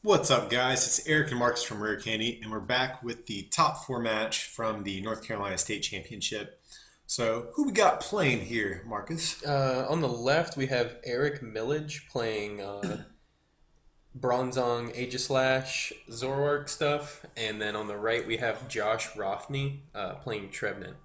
What's up, guys? It's Eric and Marcus from Rare Candy, and we're back with the top four match from the North Carolina State Championship. So, who we got playing here, Marcus? On the left, we have Eric Milledge playing Bronzong, Aegislash, Zoroark stuff. And then on the right, we have Josh Rothney playing Trevenant.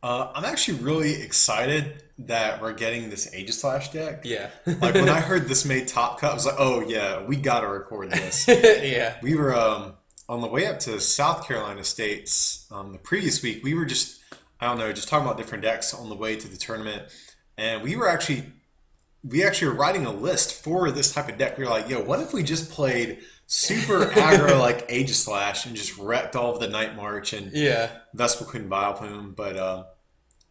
I'm actually really excited that we're getting this Aegislash deck. Yeah. Like, when I heard this made top cut, I was like, oh, yeah, we gotta record this. Yeah. We were on the way up to South Carolina States the previous week. We were just, I don't know, just talking about different decks on the way to the tournament. And we actually were writing a list for this type of deck. We were like, yo, what if we just played super aggro like Aegislash and just wrecked all of the Night March and Yeah. Vespiquen Vileplume? But,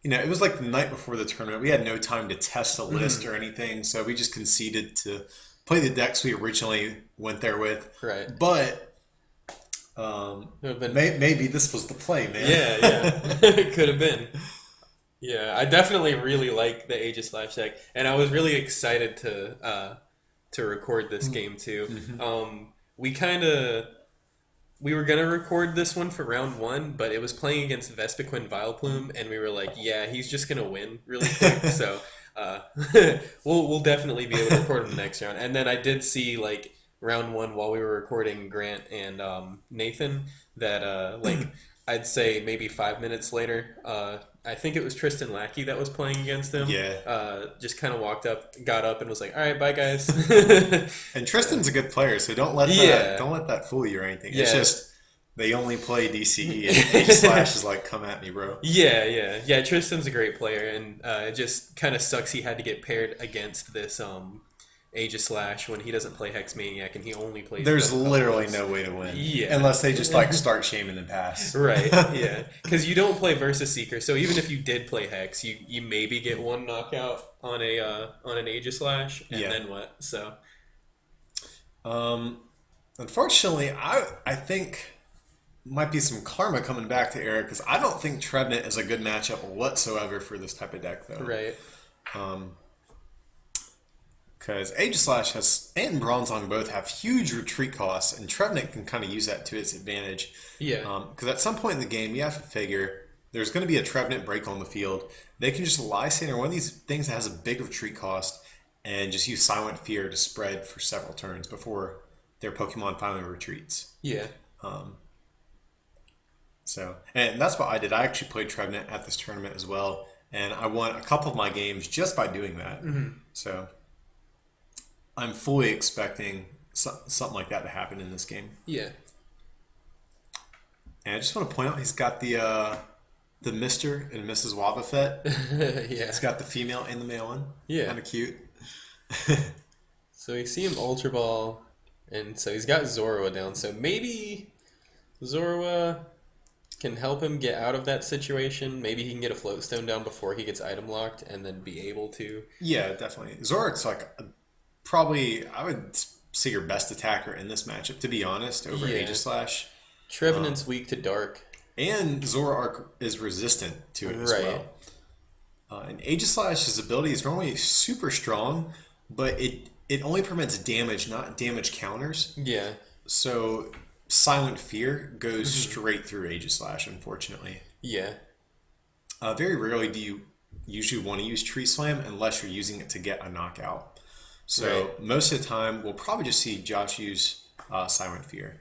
it was like the night before the tournament. We had no time to test a list or anything, so we just conceded to play the decks we originally went there with. Right. But Been... maybe this was the play, man. Yeah. It could have been. Yeah, I definitely really like the Aegislash deck, and I was really excited to record this game too. We were gonna record this one for round one, but it was playing against Vespiquen Vileplume, and we were like, yeah, he's just gonna win really quick. So we'll definitely be able to record him the next round. And then I did see like round one while we were recording Grant and Nathan that I'd say maybe 5 minutes later, I think it was Tristan Lackey that was playing against him. Yeah. Just kind of got up and was like, all right, bye guys. And Tristan's a good player, so don't let that fool you or anything. Yeah. It's just they only play DCE, and Aegislash is like, come at me, bro. Yeah. Tristan's a great player, and it just kind of sucks he had to get paired against this Aegislash when he doesn't play Hex Maniac and he only plays. There's literally no way to win. Yeah. Unless they just like start shaming and pass. Right. Yeah. Because you don't play Versus Seeker, so even if you did play Hex, you maybe get one knockout on an Aegislash, and then what? So. Unfortunately, I think might be some karma coming back to Eric because I don't think Trevenant is a good matchup whatsoever for this type of deck, though. Right. Because Aegislash and Bronzong both have huge retreat costs, and Trevenant can kind of use that to its advantage. Yeah. Because at some point in the game, you have to figure there's going to be a Trevenant break on the field. They can just Lysander, one of these things that has a big retreat cost, and just use Silent Fear to spread for several turns before their Pokemon finally retreats. Yeah. And that's what I did. I actually played Trevenant at this tournament as well, and I won a couple of my games just by doing that. So I'm fully expecting something like that to happen in this game. Yeah. And I just want to point out he's got the Mr. and Mrs. Wobbuffet. Yeah. He's got the female and the male one. Yeah. Kind of cute. So we see him Ultra Ball, and so he's got Zorua down. So maybe Zorua can help him get out of that situation. Maybe he can get a Float Stone down before he gets item locked and then be able to. Yeah, definitely. Zorak's like probably, I would say, your best attacker in this matchup, to be honest, over Aegislash. Trevenant's weak to Dark. And Zoroark is resistant to it as well. And Aegislash's ability is normally super strong, but it only prevents damage, not damage counters. Yeah. So Silent Fear goes straight through Aegislash, unfortunately. Yeah. Very rarely do you usually want to use Tree Slam unless you're using it to get a knockout. So most of the time, we'll probably just see Josh use Silent Fear.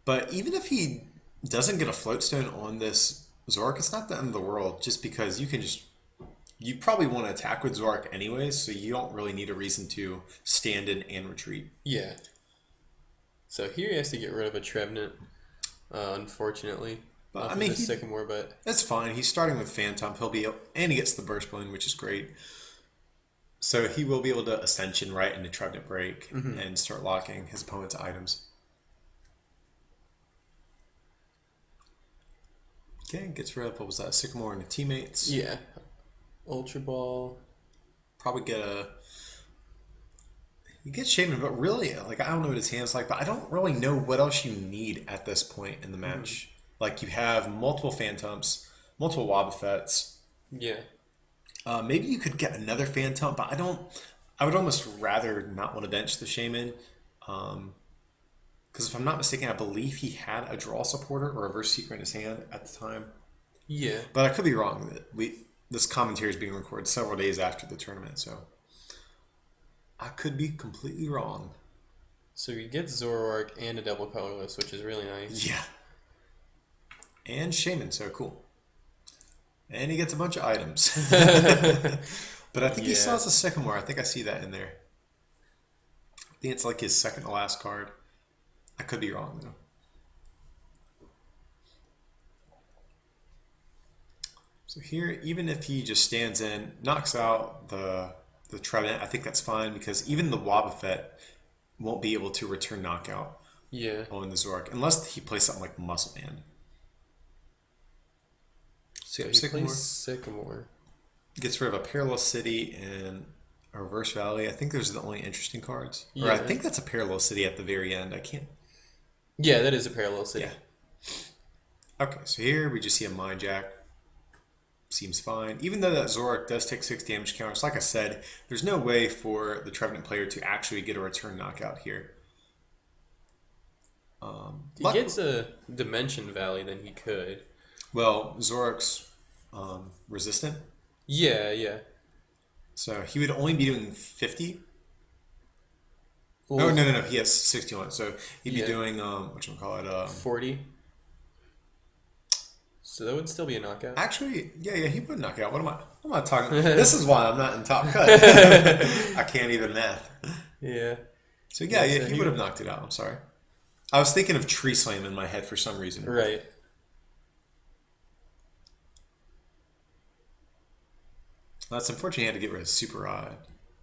But even if he doesn't get a Float Stone on this Zoroark, it's not the end of the world, just because you probably want to attack with Zoroark anyways, so you don't really need a reason to stand in and retreat. Yeah. So here he has to get rid of a Trevenant, unfortunately. But I mean, Sycamore, but that's fine. He's starting with Phantom. And he gets the Burst Balloon, which is great. So he will be able to Ascension right into Trevenant Break and start locking his opponent's items. Okay, gets rid of, what was that, Sycamore and the teammates. Yeah. Ultra Ball. Probably you get Shaman, but really, like, I don't know what his hand's like, but I don't really know what else you need at this point in the match. Like, you have multiple Phantoms, multiple Wobbuffets. Yeah. Maybe you could get another Phantom, but I would almost rather not want to bench the Shaman. Because if I'm not mistaken, I believe he had a draw supporter or a reverse secret in his hand at the time. Yeah. But I could be wrong. This commentary is being recorded several days after the tournament, so I could be completely wrong. So you get Zoroark and a double colorless, which is really nice. Yeah. And Shaman, so cool. And he gets a bunch of items. But I think he still Yeah. has a Sycamore. I think I see that in there. I think it's like his second to last card. I could be wrong, though. So here, even if he just stands in, knocks out the Trevenant, I think that's fine because even the Wobbuffet won't be able to return knockout Yeah. on the Zoroark unless he plays something like Muscle Man. So So yep, he Sycamore plays Sycamore. gets rid of a Parallel City and a Reverse Valley. I think those are the only interesting cards. Or I Yeah. think that's a Parallel City at the very end. I can't. Yeah, that is a parallel city. Yeah. Okay, so here we just see a Mind Jack. Seems fine. Even though that Zoroark does take 6 damage counters, like I said, there's no way for the Trevenant player to actually get a return knockout here. If he gets a Dimension Valley, then he could. Well, Zoroark's resistant, Yeah, yeah. so he would only be doing 50. Well, Oh, no, he has 61, so he'd be yeah, doing, whatchamacallit, 40. So that would still be a knockout. actually, yeah, he would knock out. What am I talking about? This is why I'm not in top cut. I can't even math. Yeah. So Yeah, yeah, so he he would have would- knocked it out. I'm sorry. I was thinking of Tree Slam in my head for some reason. Right. That's unfortunate. He had to get rid of Super Rod.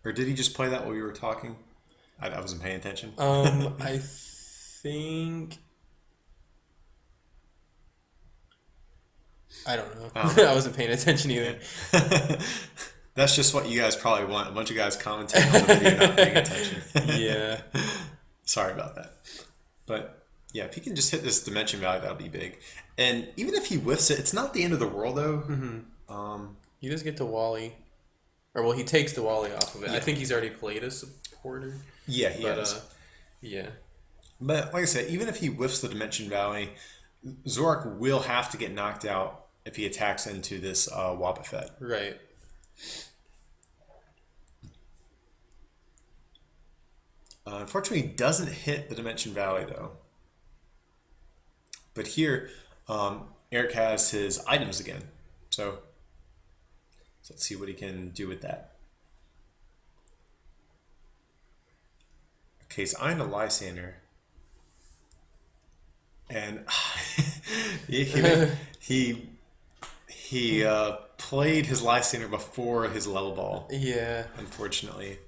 Or did he just play that while we were talking? I wasn't paying attention. I think I don't know. Oh. I wasn't paying attention either. That's just what you guys probably want. A bunch of guys commenting on the video not paying attention. Yeah. Sorry about that. But yeah, if he can just hit this Dimension Valley, that'll be big. And even if he whiffs it, it's not the end of the world though. He does get to Wally. Or well, he takes the Wally off of it. I Yeah. think he's already played a supporter. Yeah, he But has. yeah. But like I said, even if he whiffs the Dimension Valley, Zorak will have to get knocked out if he attacks into this Wobbuffet. Right. Unfortunately, he doesn't hit the Dimension Valley though. But here, Eric has his items again. So let's see what he can do with that. Okay, so I'm a Lysander. And he played his Lysander before his level ball, Yeah. unfortunately.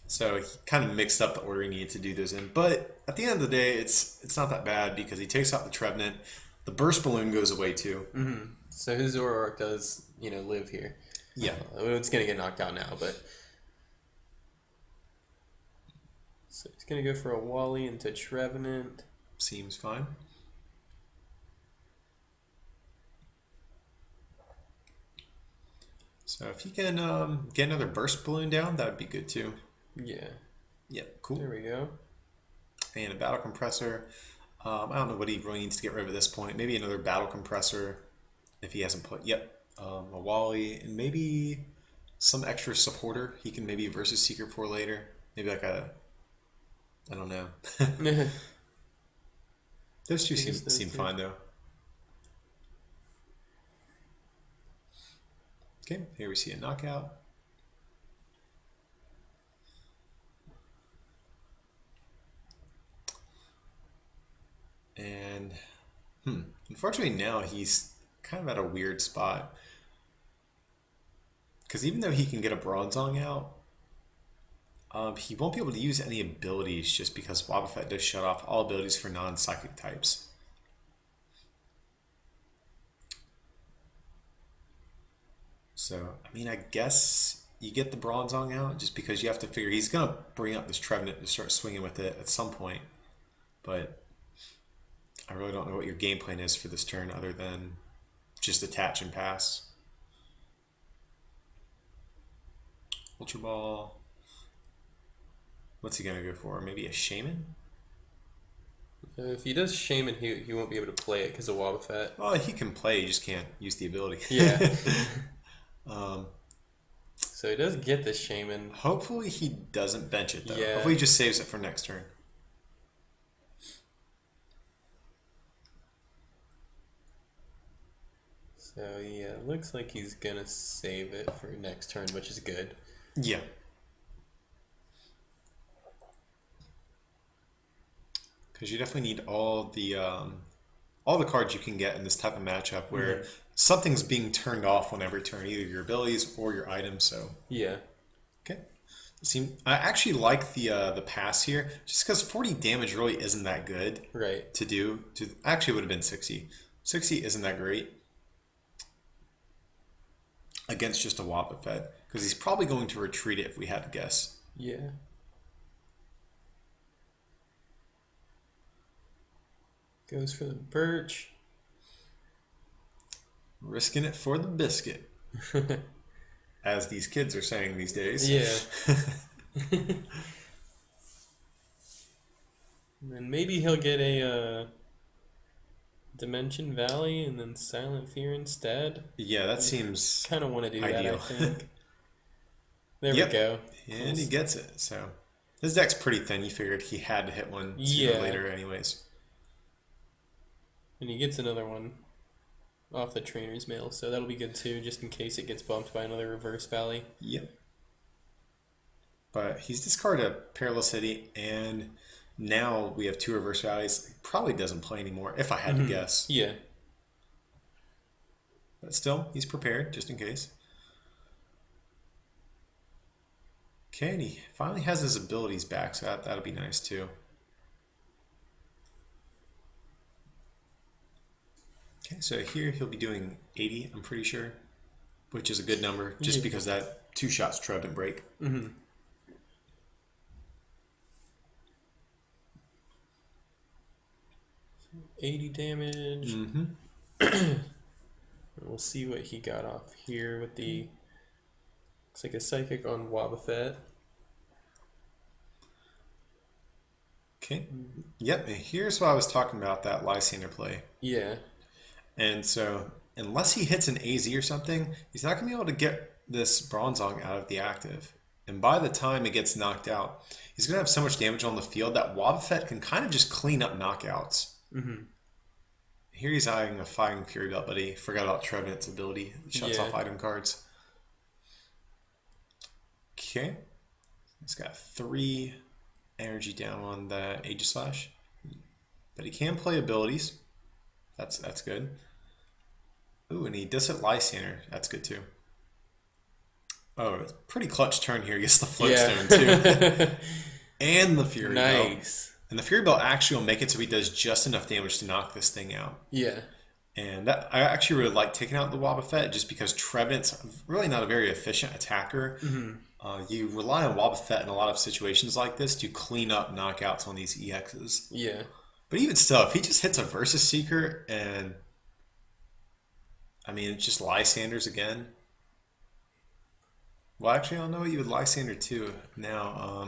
So he kind of mixed up the order he needed to do those in. But at the end of the day, it's not that bad because he takes out the Trevenant. The burst balloon goes away too. So his Zoroark does, live here. Yeah. It's gonna get knocked out now, but so he's gonna go for a Wally into Trevenant. Seems fine. So if he can get another burst balloon down, that would be good too. Yeah. Yep, cool. There we go. And a battle compressor. I don't know what he really needs to get rid of at this point. Maybe another battle compressor if he hasn't put. Yep, a Wally and maybe some extra supporter he can maybe versus Secret for later. Maybe like a. I don't know. Those two seem fine though. Okay, here we see a knockout. And unfortunately now he's kind of at a weird spot. Because even though he can get a Bronzong out, he won't be able to use any abilities just because Wobbuffet does shut off all abilities for non-psychic types. So, I mean, I guess you get the Bronzong out just because you have to figure he's going to bring up this Trevenant to start swinging with it at some point. But I really don't know what your game plan is for this turn other than just attach and pass. Ultra Ball. What's he gonna go for? Maybe a Shaman? If he does Shaman, he won't be able to play it because of Wobbuffet. Well, he can play. He just can't use the ability. Yeah. um, So he does get the Shaman. hopefully he doesn't bench it though. Yeah. Hopefully he just saves it for next turn. So yeah, looks like he's gonna save it for next turn, which is good. Yeah. Because you definitely need all the cards you can get in this type of matchup where something's being turned off on every turn, either your abilities or your items. So Yeah. okay. I actually like the pass here, just because 40 damage really isn't that good Right. to do. Actually, it would have been 60. 60 isn't that great against just a Wobbuffet, because he's probably going to retreat it if we had to guess. Yeah. Goes for the Birch. Risking it for the biscuit, as these kids are saying these days. Yeah. And then maybe he'll get a Dimension Valley and then Silent Fear instead. Yeah, that seems Kind of want to do ideal. that, I think. There Yep. we go. And he gets it. So his deck's pretty thin. You figured he had to hit one sooner Yeah. or later anyways. And he gets another one off the Trainer's Mail, so that'll be good too, just in case it gets bumped by another Reverse Valley. Yep. But he's discarded a Perilous City, and now we have 2 Reverse Valleys. He probably doesn't play anymore, if I had to guess. Yeah. But still, he's prepared, just in case. Okay, and he finally has his abilities back, so that'll be nice too. Okay, so here he'll be doing 80, I'm pretty sure, which is a good number, just Yeah. because that 2 shots Trevenant BREAK. 80 damage. Mm-hmm. We'll see what he got off here with the... Looks like a Psychic on Wobbuffet. Okay. Yep, and here's what I was talking about, that Lysander play. Yeah. And so, unless he hits an AZ or something, he's not going to be able to get this Bronzong out of the active. And by the time it gets knocked out, he's going to have so much damage on the field that Wobbuffet can kind of just clean up knockouts. Mm-hmm. Here he's eyeing a Fighting Fury Belt, but he forgot about Trevenant's ability. It shuts Yeah. off item cards. Okay. He's got 3 energy down on the Aegislash. But he can play abilities. That's good. Ooh, and he does hit Lysander. That's good too. Oh, it's a pretty clutch turn here. He gets the Floatstone too. And the Fury Belt. Nice. And the Fury Belt actually will make it so he does just enough damage to knock this thing out. Yeah. And that, I actually really like taking out the Wobbuffet, just because Trevenant's really not a very efficient attacker. You rely on Wobbuffet in a lot of situations like this to clean up knockouts on these EXs. Yeah. But even still, if he just hits a Versus Seeker and, I mean, it's just Lysanders again. Well, actually, I don't know what you would Lysander too now.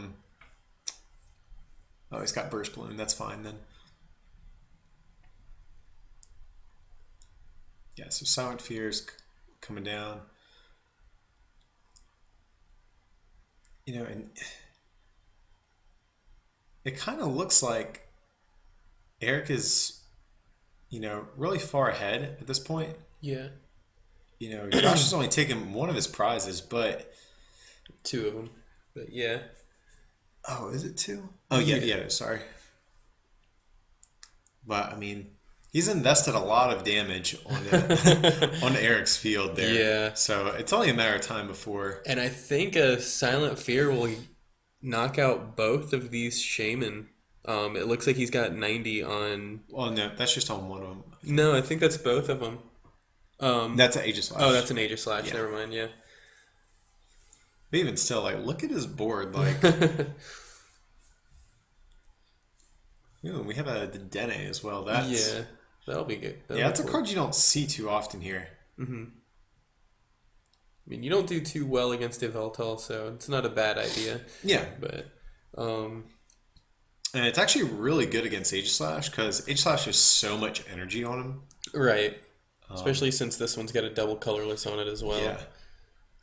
Oh, he's got Burst Balloon. That's fine then. Yeah, so Silent Fear's coming down. You know, and it kind of looks like Eric is, really far ahead at this point. Yeah. Josh has only taken one of his prizes, but 2 of them. But yeah. oh, is it 2? Oh yeah, sorry. But I mean, he's invested a lot of damage on Eric's field there. Yeah. So it's only a matter of time before. And I think a Silent Fear will knock out both of these Shaman. It looks like he's got 90 on... Well, no, that's just on one of them. No, I think that's both of them. That's an Aegislash. Oh, that's an Aegislash. Yeah. Never mind, yeah. But even still, look at his board. Ooh, we have a Dene as well. Yeah, that'll be good. That's a card you don't see too often here. Mm-hmm. I mean, you don't do too well against Yveltal, so it's not a bad idea. Yeah, But um, and it's actually really good against Aegislash because Aegislash has so much energy on him. right, especially since this one's got a double colorless on it as well. Yeah.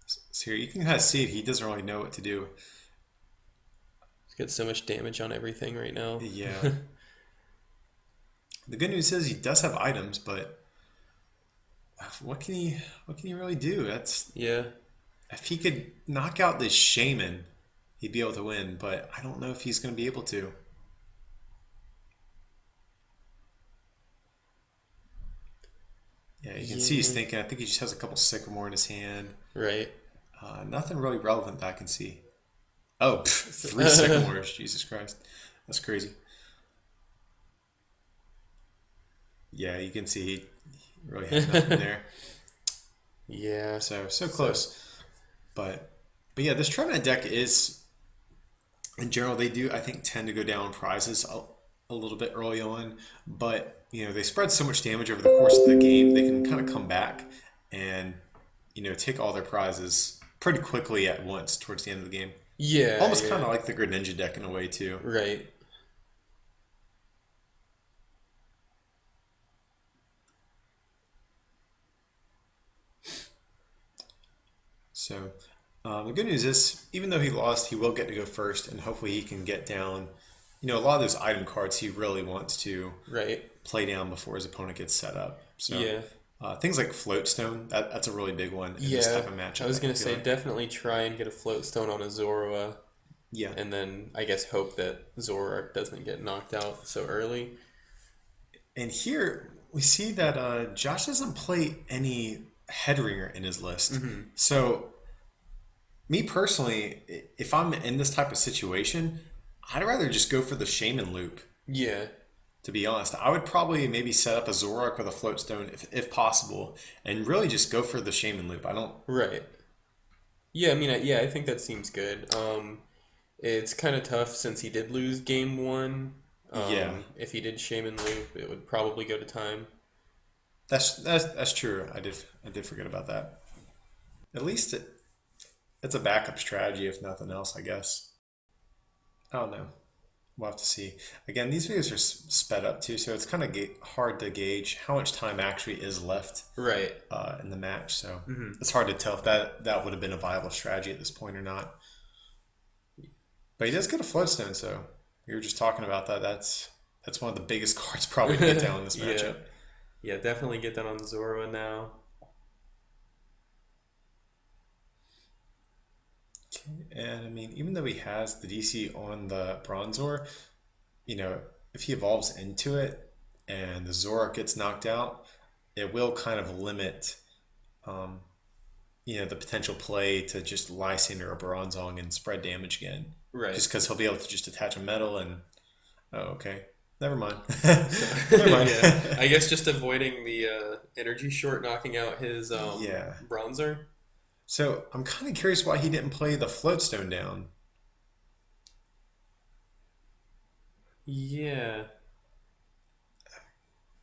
So here you can kind of see it. He doesn't really know what to do. He's got so much damage on everything right now. Yeah. The good news is he does have items, but what can he really do? That's Yeah. if he could knock out this shaman, he'd be able to win, but I don't know if he's going to be able to. Yeah, you can see he's Yeah. thinking. I think he just has a couple sycamore in his hand. Right. Nothing really relevant that I can see. Oh, three sycamores. Jesus Christ. That's crazy. Yeah, you can see he really had nothing there. Yeah. So So close. But yeah, this Trevenant deck is in general they do I think tend to go down prizes a little bit early on, but they spread so much damage over the course of the game they can kind of come back and take all their prizes pretty quickly at once towards the end of the game. yeah, Almost kind yeah. of like the Greninja deck in a way too. Right. So the good news is, even though he lost, he will get to go first, and hopefully he can get down. A lot of those item cards he really wants to Right. play down before his opponent gets set up. So Yeah. things like Floatstone, that's a really big one in this Yeah. type of I matchup. was I gonna feel say like. definitely try and get a float stone on a Zorua, Yeah, and then I guess hope that Zoroark doesn't get knocked out so early. and here we see that Josh doesn't play any Headringer in his list. Hmm. So me personally, if I'm in this type of situation, I'd rather just go for the Shaman loop. Yeah. To be honest, I would probably maybe set up a Zoroark with a Floatstone if possible, and really just go for the Shaman loop. I don't. Right. Yeah. I mean, yeah, I think that seems good. It's kind of tough since he did lose game one. Yeah, If he did Shaman Loop, it would probably go to time. that's true. I did forget about that. At least it's a backup strategy, if nothing else. I guess. I don't know. We'll have to see. Again, these videos are sped up too, so it's kind of hard to gauge how much time actually is left Right. in the match. So Hmm. it's hard to tell if that would have been a viable strategy at this point or not. But he does get a Floodstone, so we were just talking about that. That's one of the biggest cards probably to get down in this Yeah. matchup. Yeah, definitely get that on Zorua now. And I mean, even though he has the DC on the Bronzor, you know, if he evolves into it and the Zoroark gets knocked out, it will kind of limit, um, the potential play to just Lysine or a Bronzong and spread damage again. Right. Just because he'll be able to just attach a metal and, oh, okay, never mind. So, Never mind. yeah, I guess just avoiding the energy short knocking out his Yeah. bronzer. So I'm kind of curious why he didn't play the Floatstone down. Yeah.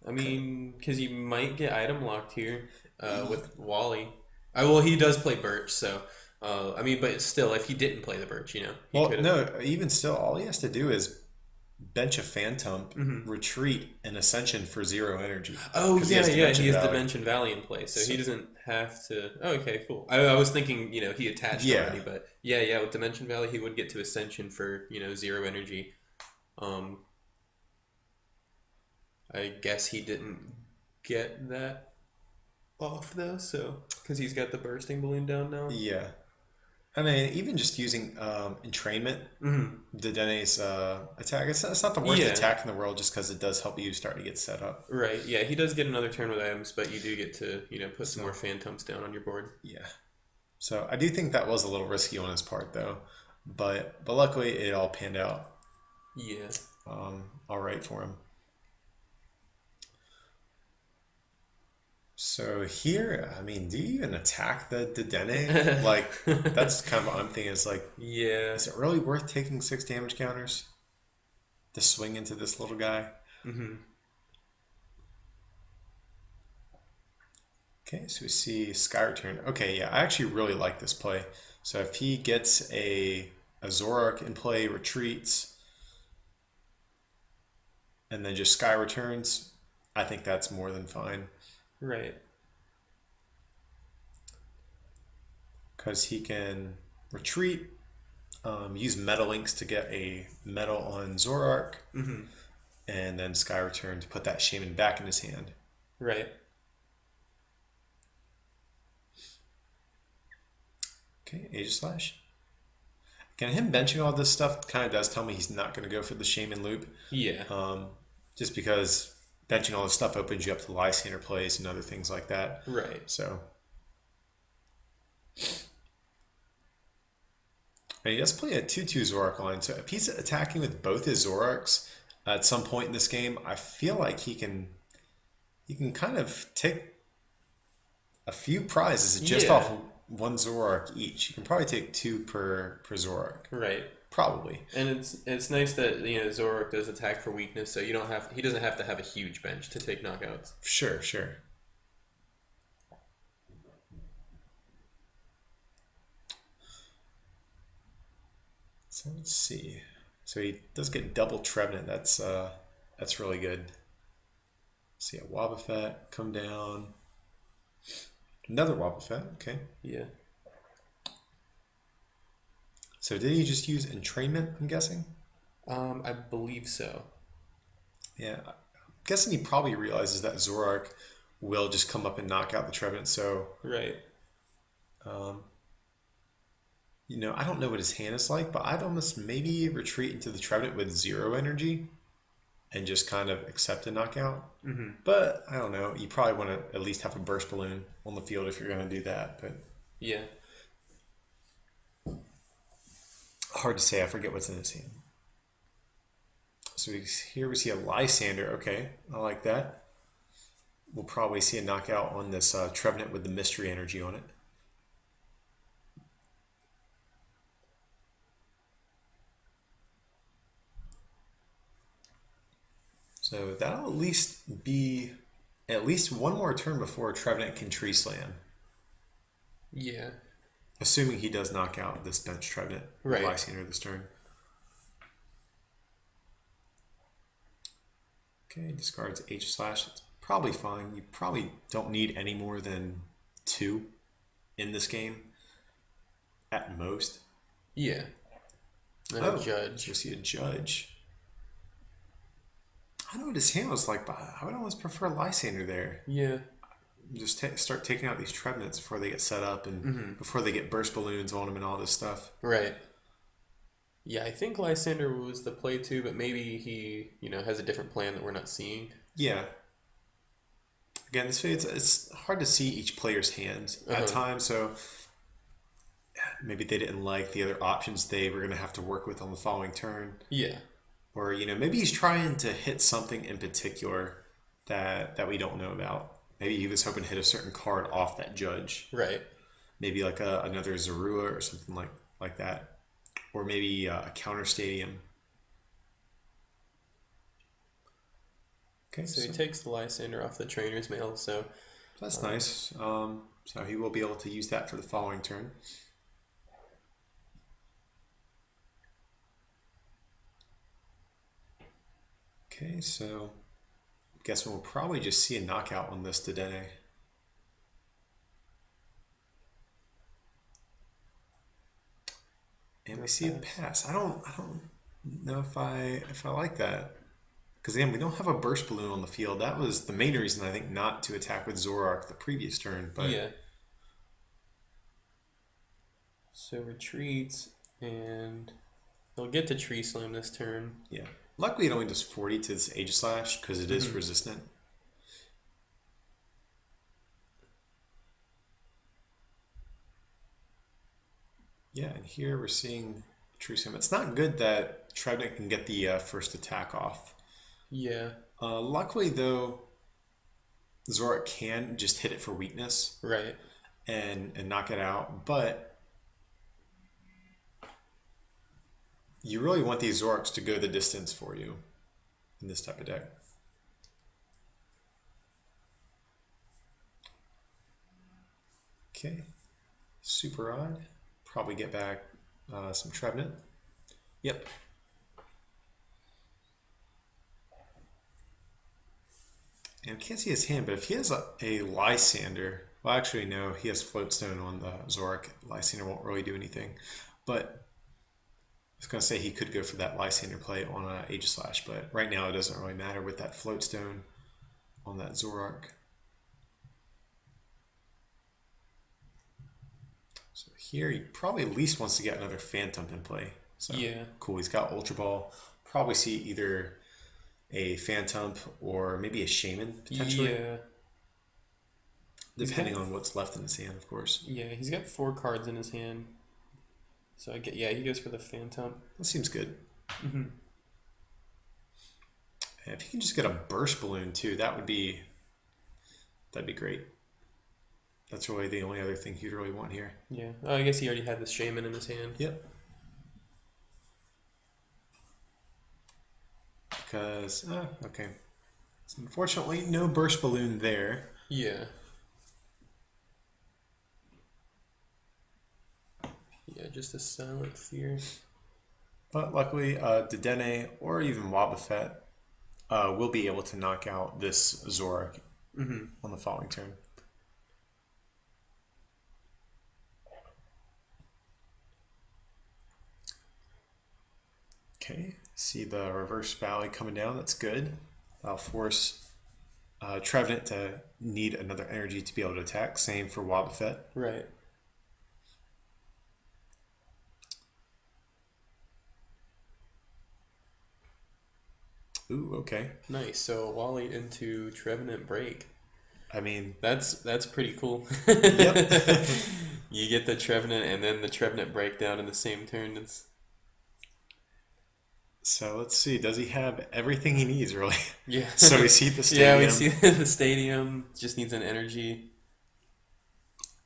I mean, because you might get item locked here with Wally. Well, he does play Birch, so I mean, but still, if he didn't play the Birch, he Well, could have. no, even still, all he has to do is bench a Phantom, Hmm. retreat, and Ascension for 0 energy. Oh Because he yeah, has yeah, Dimension he has Valley. Dimension Valley in place, so So, he doesn't have to. Oh, okay, cool. I was thinking, he attached yeah. already, but yeah, yeah, with Dimension Valley, he would get to Ascension for 0 energy. Um, I guess he didn't get that off though, so because he's got the bursting balloon down now. Yeah. I mean, even just using entrainment, Hmm. Dedene's attack, it's not the worst Yeah, attack in the world just because it does help you start to get set up. right. Yeah, he does get another turn with items, but you do get to put some more So, phantoms down on your board. yeah. So I do think that was a little risky on his part, though. But luckily, it all panned out Yeah. all right for him. So here, I mean, do you even attack the Dedenne? Like, that's kind of what I'm thinking. Is like, Yeah. is it really worth taking 6 damage counters to swing into this little guy? Hmm. Okay, so we see Sky Return. Okay, yeah, I actually really like this play. So if he gets a Zoroark in play, retreats, and then just Sky Returns, I think that's more than fine. Right. Because he can retreat, use Meta Links to get a Metal on Zoroark, Mm-hmm. and then Sky Return to put that Shaman back in his hand. Right. Okay, Aegislash. Again, him benching all this stuff kind of does tell me he's not going to go for the Shaman loop. Yeah. Just because benching all this stuff opens you up to Lysander plays and other things like that. Right. So, and he does play a 2/2 Zoroark line. So if he's attacking with both his Zoroarks at some point in this game, I feel like he can kind of take a few prizes just Yeah. off one Zoroark each. You can probably take two per Zoroark. Right. Probably. And it's nice that Zoroark does attack for weakness, so he doesn't have to have a huge bench to take knockouts. Sure, sure. So let's see. So he does get double Trevenant. That's really good. See a Wobbuffet come down. Another Wobbuffet. Okay. Yeah. So did he just use entrainment, I'm guessing? I believe so. Yeah. I'm guessing he probably realizes that Zoroark will just come up and knock out the Trevenant. So, Right. I don't know what his hand is like, but I'd almost maybe retreat into the Trevenant with 0 energy and just kind of accept a knockout. Mm-hmm. But I don't know. You probably want to at least have a burst balloon on the field if you're going to do that. But Yeah. hard to say. I forget what's in his hand. So here we see a Lysander. Okay, I like that. We'll probably see a knockout on this Trevenant with the mystery energy on it. So that'll at least be at least one more turn before Trevenant can Tree Slam. Yeah. Assuming he does knock out this bench Trevenant Right. Lysander this turn. Okay, discards Aegislash. That's probably fine. You probably don't need any more than 2 in this game at most. Yeah. And Oh, a judge. you see a judge. I know what his hand was like, but I would almost prefer Lysander there. Yeah. Just start taking out these Trevenants before they get set up and before they get burst balloons on them and all this stuff. Right. Yeah, I think Lysander was the play too, but maybe he, has a different plan that we're not seeing. Yeah. Again, it's hard to see each player's hands at times, so maybe they didn't like the other options they were going to have to work with on the following turn. Yeah. Or, maybe he's trying to hit something in particular that we don't know about. Maybe he was hoping to hit a certain card off that judge. Right. Maybe like another Zorua or something like that. Or maybe a counter stadium. Okay, So he takes the Lysander off the trainer's mail, so that's nice. So he will be able to use that for the following turn. Okay, so I guess we'll probably just see a knockout on this Dedenne. And we see a pass. I don't know if I like that. Because again, we don't have a burst balloon on the field. That was the main reason I think not to attack with Zoroark the previous turn. But yeah. So retreats, and he'll get to Tree Slam this turn. yeah. Luckily it only does 40 to this Aegislash because it is resistant. Yeah, and here we're seeing True Sim. It's not good that Trevenant can get the first attack off. Yeah. Luckily, though, Zoroark can just hit it for weakness Right. and knock it out. But you really want these Zoroarks to go the distance for you in this type of deck. Okay. Super odd. Probably get back some Trevenant. Yep. And I can't see his hand, but if he has a Lysander, well, actually, no, he has Floatstone on the Zorak. Lysander won't really do anything. But I was going to say he could go for that Lysander play on Aegislash, but right now it doesn't really matter with that Floatstone on that Zorak. So here he probably at least wants to get another Phantom in play. So Yeah. cool. He's got Ultra Ball. Probably see either a Phantom or maybe a Shaman potentially, Yeah. depending on what's left in his hand, of course. Yeah, he's got 4 cards in his hand. So yeah, he goes for the Phantom. That seems good. Mm-hmm. And if he can just get a Burst Balloon too, that'd be great. That's really the only other thing he'd really want here. Yeah. Oh, I guess he already had the Shaman in his hand. Yep. Because, okay. So unfortunately, no Burst Balloon there. Yeah. Yeah, just a Silent Fear. But luckily, Dedenne or even Wobbuffet will be able to knock out this Zorak on the following turn. Okay, see the Reverse Valley coming down. That's good. That'll force Trevenant to need another energy to be able to attack. Same for Wobbuffet. Right. Ooh, okay. Nice. So Wally into Trevenant Break. I mean, That's pretty cool. yep. You get the Trevenant and then the Trevenant Breakdown in the same turn. It's So let's see. Does he have everything he needs, really? yeah. So we see the stadium. Yeah, we see the stadium. Just needs an energy.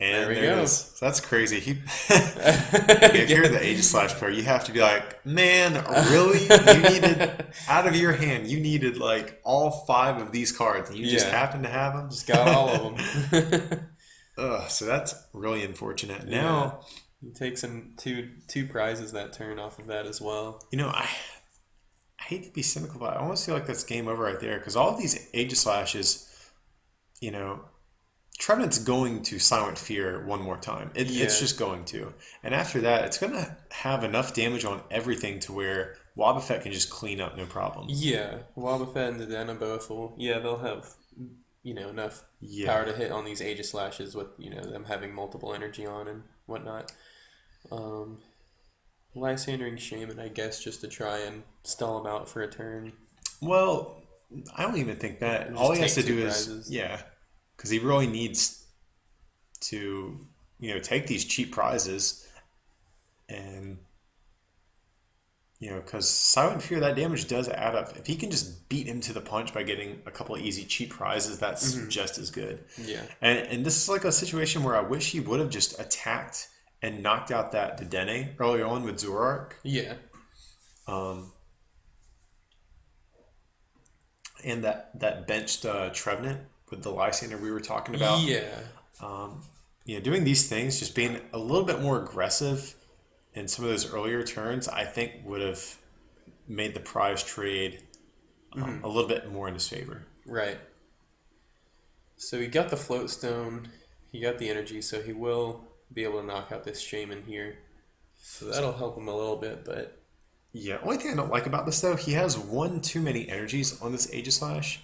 And There we there it go. is. So that's crazy. If you're the Aegislash player, you have to be like, man, really? You needed, out of your hand, you needed like all 5 of these cards, and you just Yeah. happen to have them? Just got all of them. Ugh, so that's really unfortunate. Yeah. Now, You take some two prizes that turn off of that as well. I hate to be cynical, but I almost feel like that's game over right there because all of these Aegislashes, Trevenant's going to Silent Fear one more time. It's Yeah. just going to. And after that, it's going to have enough damage on everything to where Wobbuffet can just clean up no problem. Yeah, Wobbuffet and Dedenne both will. Yeah, they'll have enough Yeah. power to hit on these Aegislashes with them having multiple energy on and whatnot. Lysandering Shaman, I guess, just to try and stall him out for a turn. Well, I don't even think that. Just All he has to take 2 do prizes. is, yeah, because he really needs to, take these cheap prizes and, because Silent Fear, that damage does add up. If he can just beat him to the punch by getting a couple of easy cheap prizes, that's just as good. Yeah. And this is like a situation where I wish he would have just attacked and knocked out that Dedenne early on with Zorak. Yeah. And that benched Trevenant with the Lysander we were talking about. Yeah. Doing these things, just being a little bit more aggressive in some of those earlier turns, I think would have made the prize trade a little bit more in his favor. Right. So he got the Float Stone, he got the energy, so he will be able to knock out this Shaman here. So that'll help him a little bit, but Yeah, only thing I don't like about this though, he has one too many energies on this Aegislash.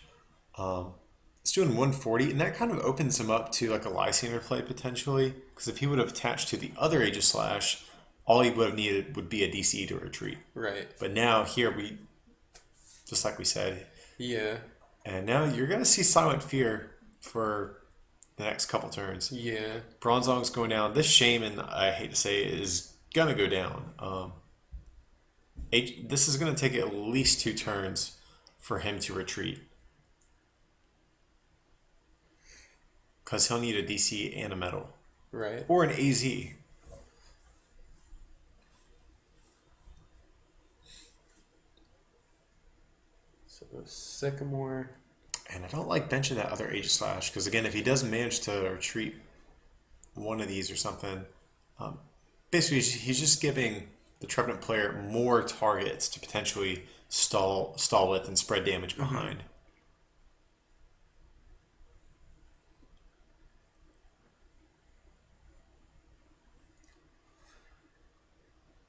It's doing 140, and that kind of opens him up to like a Lysander play potentially. Because if he would have attached to the other Aegislash, all he would have needed would be a DC to retreat. right. But now here just like we said, Yeah. and now you're gonna see Silent Fear for the next couple turns. Yeah. Bronzong's going down. This Shaman, I hate to say, is gonna go down. This is gonna take at least 2 turns for him to retreat. Because he'll need a DC and a metal. Right. Or an AZ. So Sycamore. And I don't like benching that other Aegislash. Because again, if he does manage to retreat one of these or something. Um, Basically, he's just giving the Trevenant player more targets to potentially stall with and spread damage Mm-hmm. behind.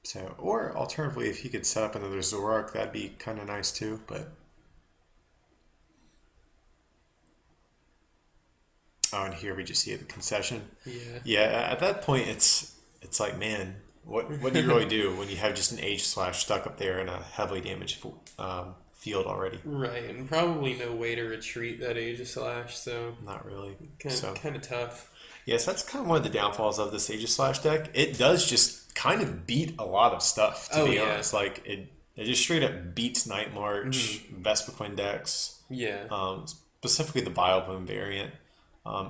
So, or alternatively, if he could set up another Zorak, that'd be kind of nice too. But oh, and here we just see the concession. Yeah. Yeah, at that point, it's like, man, what do you really do when you have just an Aegislash stuck up there in a heavily damaged field already? Right, and probably no way to retreat that Aegislash, so Not really. kind So kind of tough. yes, that's kind of one of the downfalls of this Aegislash deck. It does just kind of beat a lot of stuff, to Oh be yeah. honest. Like it just straight up beats Night March, Hmm. Vespiquen decks, Yeah. specifically the Vileplume variant.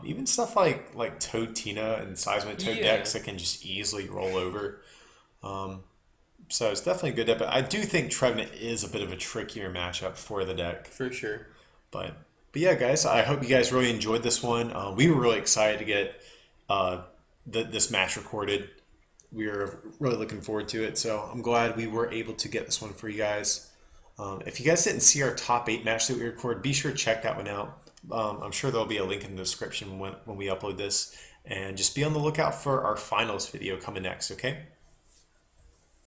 Even stuff like Toad Tina and Seismic Toad Yeah, decks that can just easily roll over. So it's definitely a good deck, but I do think Trevenant is a bit of a trickier matchup for the deck. for sure. But but yeah, guys, I hope you guys really enjoyed this one. We were really excited to get uh, this match recorded. We were really looking forward to it, so I'm glad we were able to get this one for you guys. If you guys didn't see our top 8 match that we recorded, be sure to check that one out. I'm sure there'll be a link in the description when we upload this. And just be on the lookout for our finals video coming next, okay?